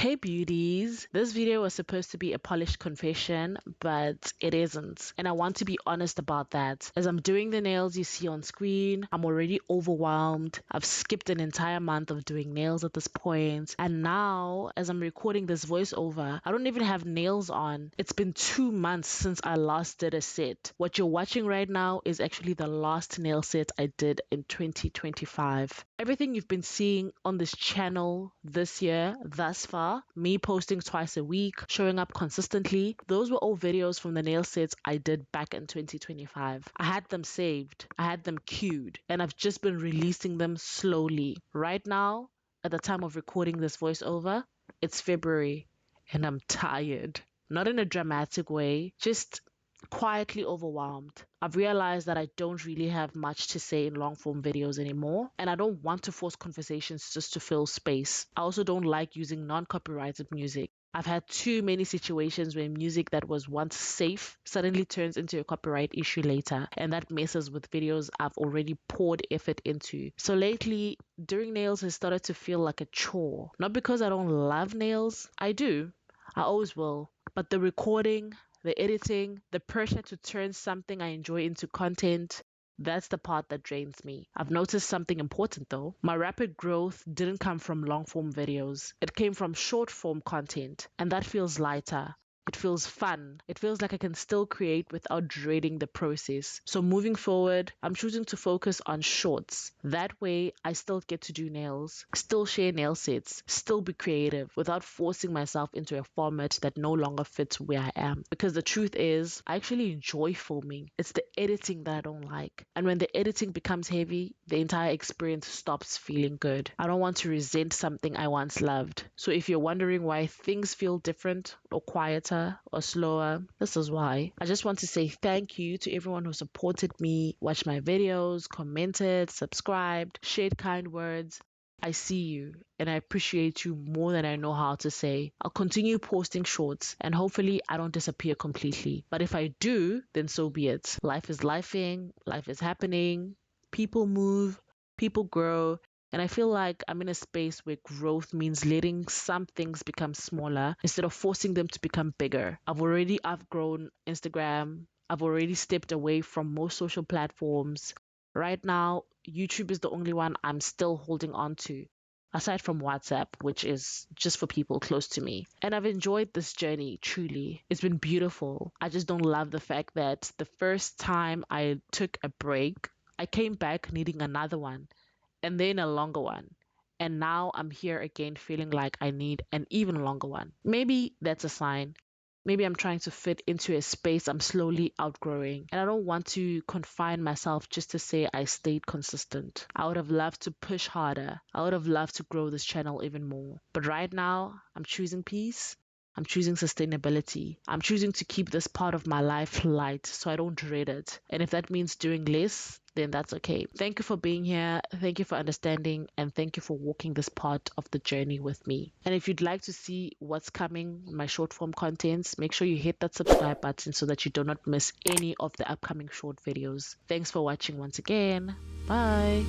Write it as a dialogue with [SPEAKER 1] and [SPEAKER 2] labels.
[SPEAKER 1] Hey beauties, this video was supposed to be a polished confession, but it isn't. And I want to be honest about that. As I'm doing the nails you see on screen, I'm already overwhelmed. I've skipped an entire month of doing nails at this point. And now, as I'm recording this voiceover, I don't even have nails on. It's been 2 months since I last did a set. What you're watching right now is actually the last nail set I did in 2025. Everything you've been seeing on this channel this year, thus far, me posting twice a week, showing up consistently, those were all videos from the nail sets I did back in 2025. I had them saved, I had them queued, and I've just been releasing them slowly. Right now, at the time of recording this voiceover, it's February, and I'm tired. Not in a dramatic way, just quietly overwhelmed. I've realized that I don't really have much to say in long form videos anymore, and I don't want to force conversations just to fill space. I also don't like using non-copyrighted music. I've had too many situations where music that was once safe suddenly turns into a copyright issue later, and that messes with videos I've already poured effort into. So lately, doing nails has started to feel like a chore. Not because I don't love nails, I do. I always will. But the recording, the editing, the pressure to turn something I enjoy into content, that's the part that drains me. I've noticed something important though. My rapid growth didn't come from long form videos. It came from short form content, and that feels lighter. It feels fun. It feels like I can still create without dreading the process. So moving forward, I'm choosing to focus on shorts. That way, I still get to do nails, still share nail sets, still be creative without forcing myself into a format that no longer fits where I am. Because the truth is, I actually enjoy filming. It's the editing that I don't like. And when the editing becomes heavy, the entire experience stops feeling good. I don't want to resent something I once loved. So if you're wondering why things feel different or quieter, or slower, this is why. I just want to say thank you to everyone who supported me, watched my videos, commented, subscribed, shared kind words. I see you and I appreciate you more than I know how to say. I'll continue posting shorts and hopefully I don't disappear completely. But if I do, then so be it. Life is lifing, life is happening, people move, people grow. And I feel like I'm in a space where growth means letting some things become smaller instead of forcing them to become bigger. I've already outgrown Instagram. I've already stepped away from most social platforms. Right now, YouTube is the only one I'm still holding on to, aside from WhatsApp, which is just for people close to me. And I've enjoyed this journey, truly. It's been beautiful. I just don't love the fact that the first time I took a break, I came back needing another one, and then a longer one. And now I'm here again feeling like I need an even longer one. Maybe that's a sign. Maybe I'm trying to fit into a space I'm slowly outgrowing. And I don't want to confine myself just to say I stayed consistent. I would have loved to push harder. I would have loved to grow this channel even more. But right now, I'm choosing peace. I'm choosing sustainability. I'm choosing to keep this part of my life light so I don't dread it. And if that means doing less, then that's okay. Thank you for being here. Thank you for understanding. And thank you for walking this part of the journey with me. And if you'd like to see what's coming, my short form contents, make sure you hit that subscribe button so that you do not miss any of the upcoming short videos. Thanks for watching once again. Bye.